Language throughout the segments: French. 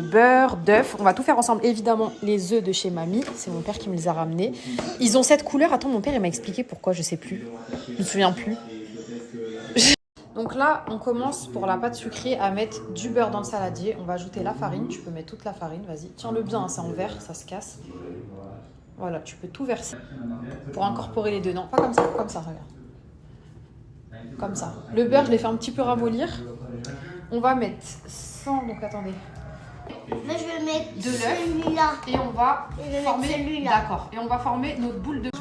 Beurre, d'œufs, on va tout faire ensemble. Évidemment, les œufs de chez mamie, c'est mon père qui me les a ramenés. Ils ont cette couleur. Attends, mon père, il m'a expliqué pourquoi, je sais plus. Je me souviens plus. Donc là, on commence pour la pâte sucrée à mettre du beurre dans le saladier. On va ajouter la farine. Tu peux mettre toute la farine, vas-y. Tiens-le bien, hein, c'est en verre, ça se casse. Voilà, tu peux tout verser pour incorporer les deux. Non, pas comme ça, regarde. Comme ça. Le beurre, je l'ai fait un petit peu ramollir. On va mettre 100, donc attendez. Moi, je vais mettre de l'œuf celui-là. Et on va former celui-là. D'accord. Et on va former notre boule de.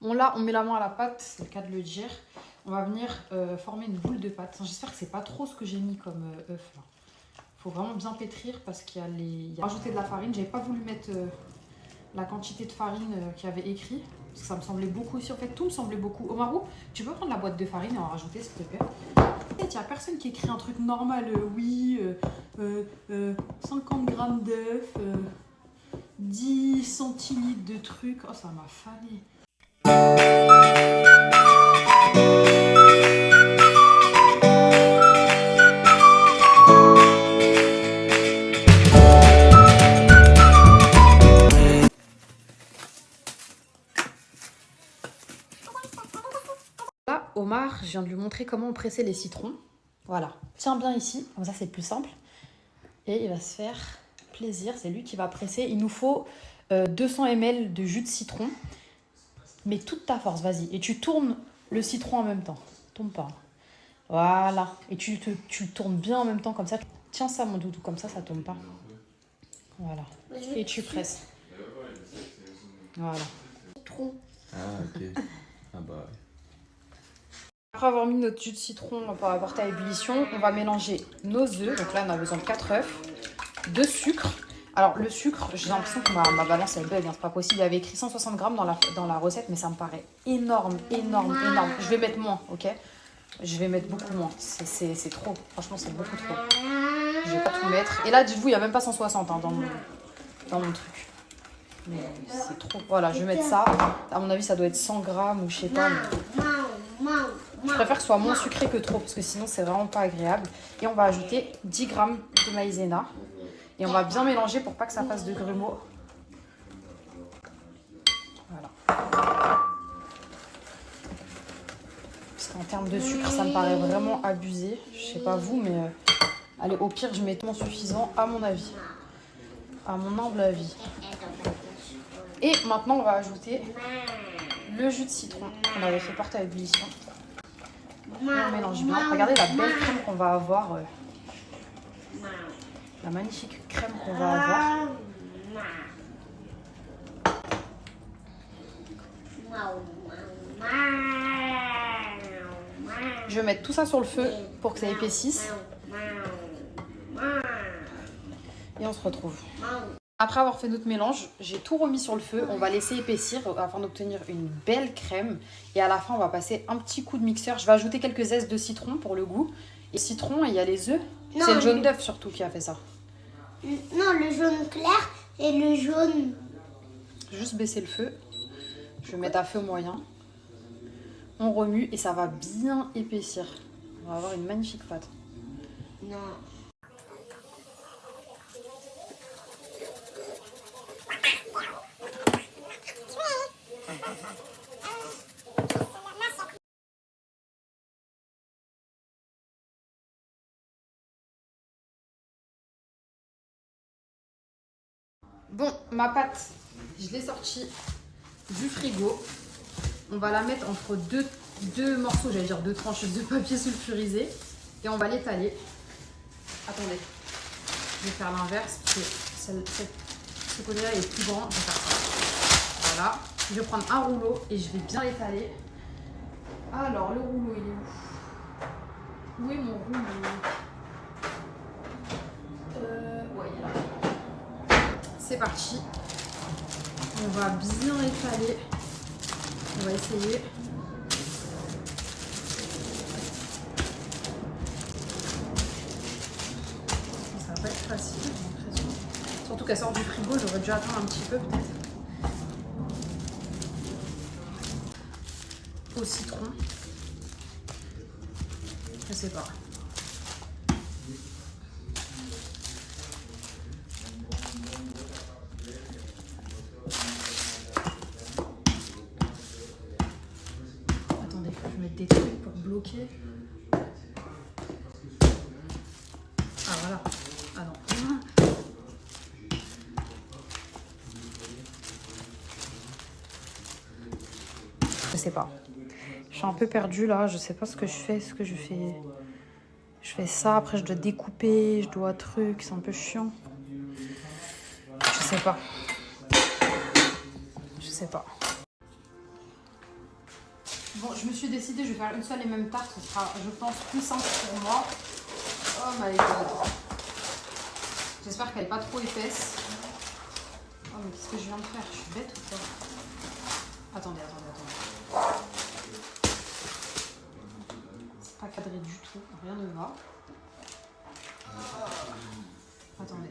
Bon là, on met la main à la pâte, c'est le cas de le dire. On va venir former une boule de pâte. J'espère que c'est pas trop ce que j'ai mis comme œuf là. Faut vraiment bien pétrir parce qu'il y a les. Rajouter de la farine. J'avais pas voulu mettre la quantité de farine qu'il y avait écrit. Parce que ça me semblait beaucoup aussi. En fait, tout me semblait beaucoup. Omarou, tu peux prendre la boîte de farine et en rajouter s'il te plaît. Il n'y a personne qui écrit un truc normal. 50 grammes d'œufs, 10 centilitres de trucs. Oh, ça m'a fané. Là, Omar, je viens de lui montrer comment on pressait les citrons. Voilà. Tiens bien ici, comme ça c'est plus simple. Et il va se faire plaisir, c'est lui qui va presser. Il nous faut 200 ml de jus de citron. Mets toute ta force, vas-y. Et tu tournes le citron en même temps. Tombe pas. Voilà. Et tu le tournes bien en même temps comme ça. Tiens ça mon doudou, comme ça tombe pas. Voilà. Et tu presses. Voilà. Ah ok. Ah bah. Après avoir mis notre jus de citron pour la porter à ébullition, on va mélanger nos œufs. Donc là, on a besoin de 4 œufs, de sucre. Alors, le sucre, j'ai l'impression que ma balance, elle bug. Hein, c'est pas possible. Il y avait écrit 160 grammes dans la recette, mais ça me paraît énorme. Je vais mettre moins, ok? Je vais mettre beaucoup moins. C'est trop. Franchement, c'est beaucoup trop. Je vais pas tout mettre. Et là, dites-vous, il n'y a même pas 160 hein, dans mon truc. Mais c'est trop. Voilà, je vais mettre ça. À mon avis, ça doit être 100 grammes ou je sais pas. Mais... Je préfère que ce soit moins sucré que trop parce que sinon c'est vraiment pas agréable. Et on va ajouter 10 grammes de maïzena. Et on va bien mélanger pour pas que ça fasse de grumeaux. Voilà. Parce qu'en termes de sucre, ça me paraît vraiment abusé. Je sais pas vous, mais allez, au pire, je mets tout suffisant à mon avis. À mon humble avis. Et maintenant, on va ajouter le jus de citron qu'on avait fait porter à ébullition. Et on mélange bien. Regardez la belle crème qu'on va avoir. La magnifique crème qu'on va avoir. Je vais mettre tout ça sur le feu pour que ça épaississe. Et on se retrouve. Après avoir fait notre mélange, j'ai tout remis sur le feu. On va laisser épaissir afin d'obtenir une belle crème. Et à la fin, on va passer un petit coup de mixeur. Je vais ajouter quelques zestes de citron pour le goût. Et citron, il y a les œufs. C'est le jaune d'œuf surtout qui a fait ça. Non, le jaune clair et le jaune... Juste baisser le feu. Je vais mettre à feu moyen. On remue et ça va bien épaissir. On va avoir une magnifique pâte. Non. Bon, ma pâte, je l'ai sortie du frigo. On va la mettre entre deux morceaux, j'allais dire deux tranches de papier sulfurisé. Et on va l'étaler. Attendez, je vais faire l'inverse parce que ce côté-là est plus grand. Je vais faire ça. Voilà. Je vais prendre un rouleau et je vais bien l'étaler. Alors, le rouleau, il est où? Où est mon rouleau? Ouais, il est là. C'est parti. On va bien étaler. On va essayer. Ça va pas être facile, j'ai l'impression. Surtout qu'elle sort du frigo, j'aurais dû attendre un petit peu peut-être. Au citron. Je sais pas. vérifier. Ah voilà. Ah non. Je sais pas. Je suis un peu perdue là. Je sais pas ce que je fais. Ce que je fais. Je fais ça. Après, je dois découper. Je dois truc. C'est un peu chiant. Je sais pas. Je sais pas. Bon, je me suis décidée. Je vais faire une seule et même tarte. Ce sera, je pense, plus simple pour moi. Oh my god. J'espère qu'elle n'est pas trop épaisse. Oh, mais qu'est-ce que je viens de faire? Je suis bête ou quoi? Attendez. C'est pas cadré du tout. Rien ne va. Attendez.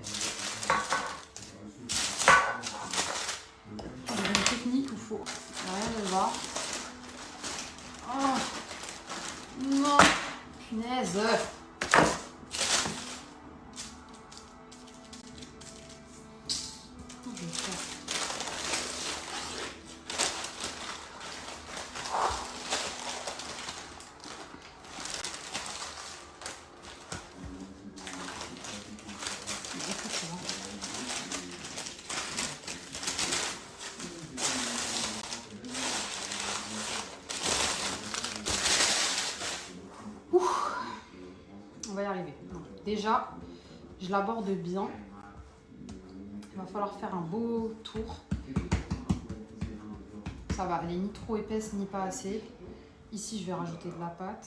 J'ai une technique où faut. Rien ne va. Oh non! Punaise! Comment je vais faire? On va y arriver. Non. Déjà, je l'aborde bien. Il va falloir faire un beau tour. Ça va, elle est ni trop épaisse ni pas assez. Ici, je vais rajouter de la pâte.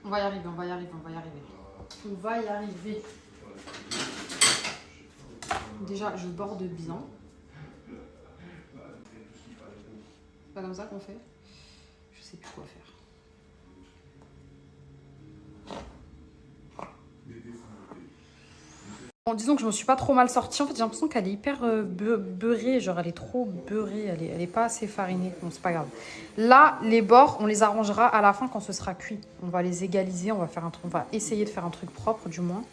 On va y arriver. On va y arriver. Déjà, je borde bien. C'est pas comme ça qu'on fait. Je sais plus quoi faire. Bon, disons que je me suis pas trop mal sortie. En fait, j'ai l'impression qu'elle est hyper beurrée. Genre, elle est trop beurrée. Elle est pas assez farinée. Bon, c'est pas grave. Là, les bords, on les arrangera à la fin quand ce sera cuit. On va les égaliser. On va essayer de faire un truc propre, du moins.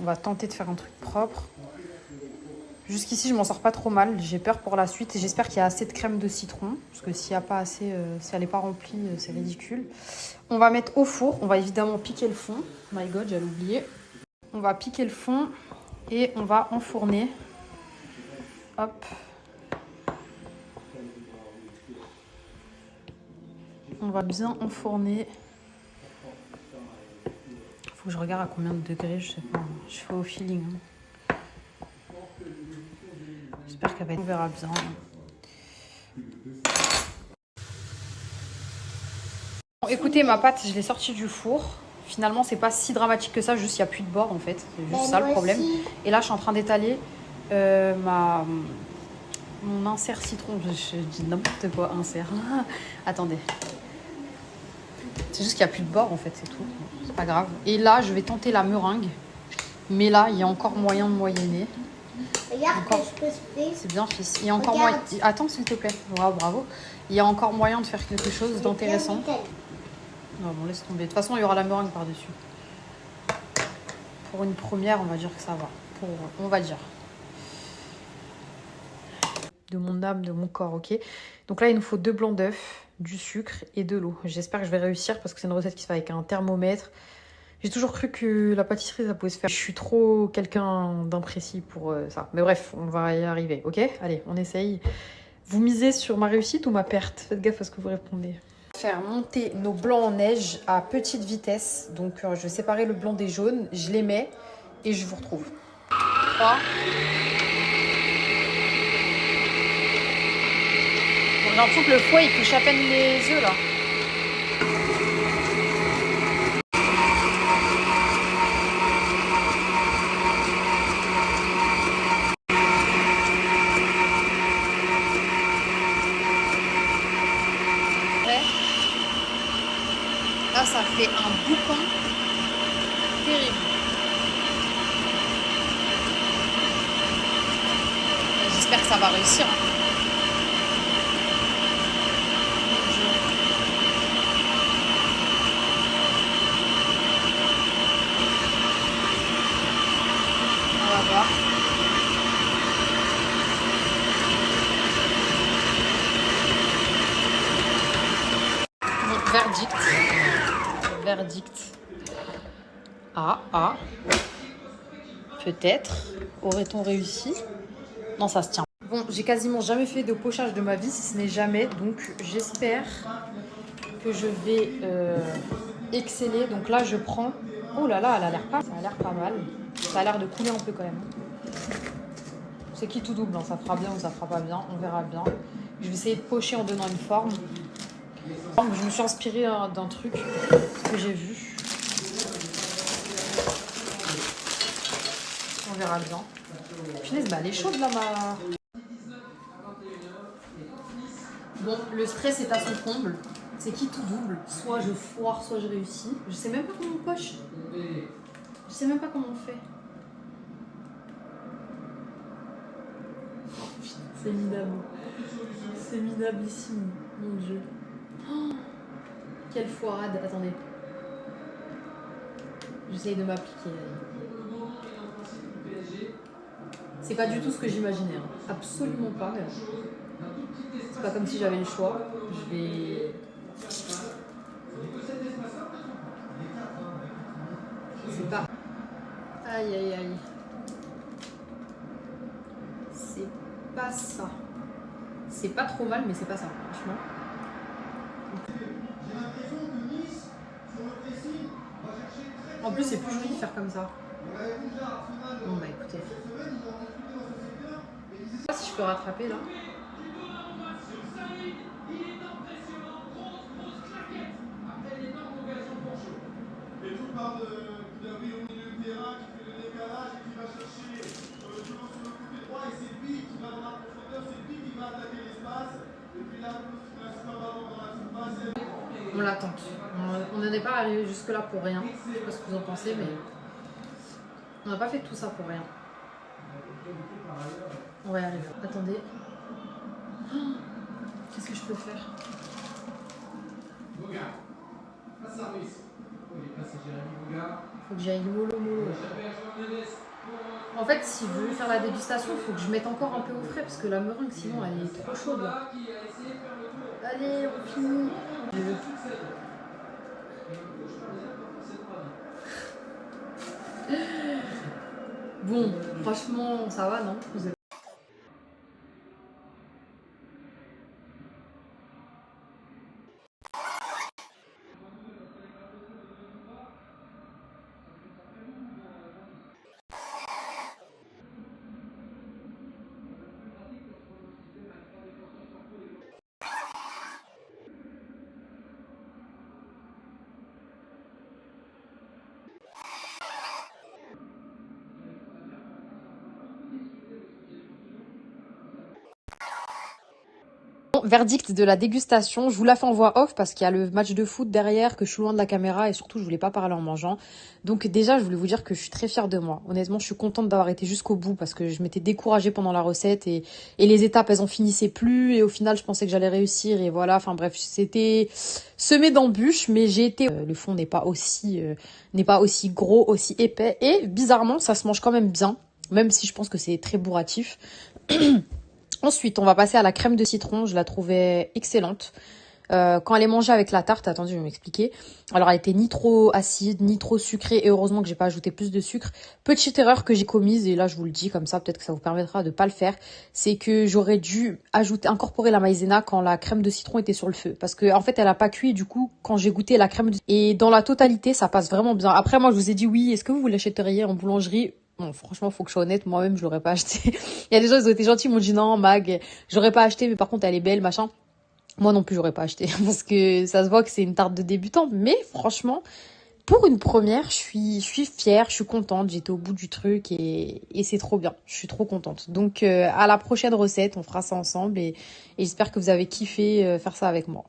On va tenter de faire un truc propre. Jusqu'ici, je m'en sors pas trop mal. J'ai peur pour la suite. J'espère qu'il y a assez de crème de citron. Parce que s'il n'y a pas assez, si elle n'est pas remplie, c'est ridicule. On va mettre au four. On va évidemment piquer le fond. My God, j'allais oublier. On va piquer le fond et on va enfourner. Hop. On va bien enfourner. Faut que je regarde à combien de degrés, je sais pas. Je fais au feeling. J'espère qu'elle va être... On verra bien. Bon, écoutez, ma pâte, je l'ai sortie du four. Finalement, c'est pas si dramatique que ça, juste il n'y a plus de bord en fait. C'est juste ça le problème. Et là, je suis en train d'étaler mon insert citron. Je dis n'importe quoi, insert. Attendez. C'est juste qu'il n'y a plus de bord en fait, c'est tout. C'est pas grave. Et là, je vais tenter la meringue. Mais là, il y a encore moyen de moyenner. Regarde encore... ce que je fais. C'est bien, fils. Il y a encore moyen... Attends, s'il te plaît. Wow, bravo. Il y a encore moyen de faire quelque chose d'intéressant. Non, bon, laisse tomber. De toute façon, il y aura la meringue par-dessus. Pour une première, on va dire que ça va. On va dire. De mon âme, de mon corps, ok. Donc là, il nous faut 2 blancs d'œufs, du sucre et de l'eau. J'espère que je vais réussir parce que c'est une recette qui se fait avec un thermomètre. J'ai toujours cru que la pâtisserie, ça pouvait se faire. Je suis trop quelqu'un d'imprécis pour ça. Mais bref, on va y arriver, ok. Allez, on essaye. Vous misez sur ma réussite ou ma perte? Faites gaffe à ce que vous répondez. Faire monter nos blancs en neige à petite vitesse. Donc je vais séparer le blanc des jaunes, je les mets et je vous retrouve. 3. Bon, j'ai l'impression que le fouet il touche à peine les œufs là. Là, ça fait un boucan terrible. J'espère que ça va réussir. On va voir. Bon, verdict. verdict. Ah. Peut-être. Aurait-on réussi? Non, ça se tient. Bon, j'ai quasiment jamais fait de pochage de ma vie, si ce n'est jamais. Donc, j'espère que je vais exceller. Donc là, je prends... Oh là là, ça a l'air pas mal. Ça a l'air de couler un peu quand même. C'est qui tout double, hein. Ça fera bien ou ça fera pas bien. On verra bien. Je vais essayer de pocher en donnant une forme. Je me suis inspirée d'un truc que j'ai vu. On verra bien. Punaise, bah elle est chaude là, ma... Bon, le stress est à son comble. C'est qui tout double. Soit je foire, soit je réussis. Je sais même pas comment on poche. Je sais même pas comment on fait. Oh, putain, c'est minable. C'est minablissime, mon Dieu. Oh, quelle foirade. Attendez. J'essaye de m'appliquer. C'est pas du tout ce que j'imaginais. Hein. Absolument pas. C'est pas comme si j'avais le choix. Je vais... C'est pas... Aïe. C'est pas ça. C'est pas trop mal, mais c'est pas ça, franchement. En plus, c'est plus joli de faire comme ça. Bon, bah écoutez. Je sais pas si je peux rattraper là. On l'attend. On n'en est pas arrivé jusque là pour rien. Je sais pas ce que vous en pensez, mais on n'a pas fait tout ça pour rien. On va y arriver. Attendez. Oh, qu'est-ce que je peux faire? Faut que j'aille mollo. En fait, si je veux faire la dégustation, il faut que je mette encore un peu au frais parce que la meringue, sinon, elle est trop chaude là. Allez, on finit. Bon, franchement, ça va, non? Vous êtes... Verdict de la dégustation, je vous la fais en voix off parce qu'il y a le match de foot derrière, que je suis loin de la caméra et surtout je voulais pas parler en mangeant. Donc déjà je voulais vous dire que je suis très fière de moi. Honnêtement je suis contente d'avoir été jusqu'au bout parce que je m'étais découragée pendant la recette et les étapes elles en finissaient plus et au final je pensais que j'allais réussir et voilà, enfin bref c'était semé d'embûches mais j'ai été... le fond n'est pas aussi gros, aussi épais et bizarrement ça se mange quand même bien, même si je pense que c'est très bourratif. Ensuite, on va passer à la crème de citron. Je la trouvais excellente. Quand elle est mangée avec la tarte, attendez, je vais m'expliquer. Alors, elle était ni trop acide, ni trop sucrée. Et heureusement que j'ai pas ajouté plus de sucre. Petite erreur que j'ai commise, et là, je vous le dis comme ça, peut-être que ça vous permettra de pas le faire. C'est que j'aurais dû incorporer la maïzena quand la crème de citron était sur le feu. Parce que en fait, elle a pas cuit. Du coup, quand j'ai goûté la crème et dans la totalité, ça passe vraiment bien. Après, moi, je vous ai dit oui. Est-ce que vous l'achèteriez en boulangerie? Bon, franchement, faut que je sois honnête, moi-même, je l'aurais pas acheté. Il y a des gens, ils ont été gentils, ils m'ont dit non, Mag, j'aurais pas acheté, mais par contre, elle est belle, machin. Moi non plus, j'aurais pas acheté, parce que ça se voit que c'est une tarte de débutant. Mais franchement, pour une première, je suis fière, je suis contente, j'étais au bout du truc et c'est trop bien. Je suis trop contente. Donc, à la prochaine recette, on fera ça ensemble et j'espère que vous avez kiffé faire ça avec moi.